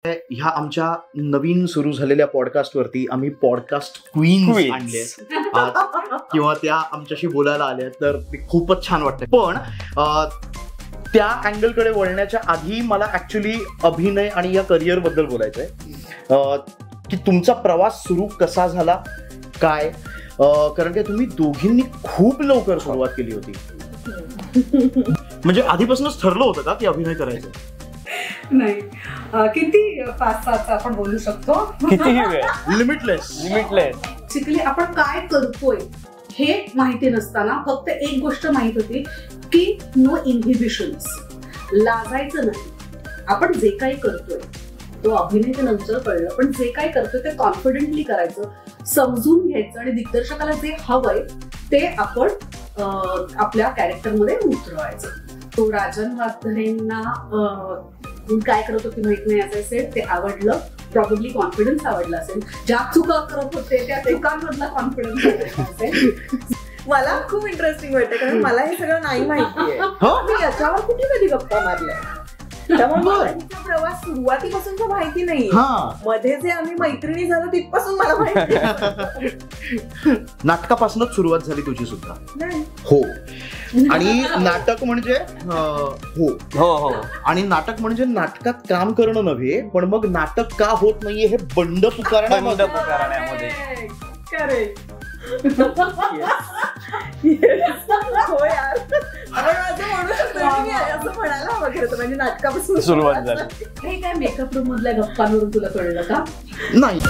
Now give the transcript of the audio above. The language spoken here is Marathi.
ह्या आमच्या नवीन सुरू झालेल्या पॉडकास्टवरती आम्ही पॉडकास्ट क्वीन्स आणले किंवा त्या आमच्याशी बोलायला आल्या, तर ते खूपच छान वाटतं. पण त्या अँगलकडे वळण्याच्या आधी मला ऍक्च्युली अभिनय आणि या करिअर बद्दल बोलायचंय की तुमचा प्रवास सुरू कसा झाला, काय, कारण की तुम्ही दोघींनी खूप लवकर सुरुवात केली होती. म्हणजे आधीपासूनच ठरलं होतं का की अभिनय करायचं? नाही, किती 5-7 आपण बोलू शकतो, कितीही वेळ, लिमिटलेस. बेसिकली आपण काय करतोय हे माहिती नसताना फक्त एक गोष्ट माहित होती की नो इनहिबिशन्स, लाजायचं नाही. आपण जे काही करतोय तो अभिनय ते नंतर कळलं, पण जे काही करतोय ते कॉन्फिडेंटली करायचं, समजून घ्यायचं आणि दिग्दर्शकाला जे हवंय ते आपण आपल्या कॅरेक्टरमध्ये उतरवायचं. तो राजन वाधरेंना काय करत होती माहित नाही असेल, ते आवडलं, प्रॉब्ली कॉन्फिडन्स आवडला असेल, ज्या चुका करत होते त्या चुकांमधला कॉन्फिडन्स असेल. मला खूप इंटरेस्टिंग वाटतं, कारण मला हे सगळं नाही माहितीये. मी याच्यावर कुठे कधी गप्पा मारल्या, त्यामुळे प्रवास सुरुवातीपासूनच माहिती नाही. मध्ये जे आम्ही मैत्रिणी झालो तिथपासून मला माहिती. नाटकापासूनच सुरुवात झाली तुझी सुद्धा? हो. आणि नाटक म्हणजे हो आणि नाटक म्हणजे नाटकात काम करणं नव्हे, पण मग नाटक का होत नाहीये हे बंड पुकारण्यामध्ये. हो यार, आपण असं म्हणू शकतो की असं म्हणायला हवं खरं तर, म्हणजे नाटकापासून सुरुवात झाली. हे काय मेकअप रूम मधल्या गप्पांवरून तुला कळलं का? नाही.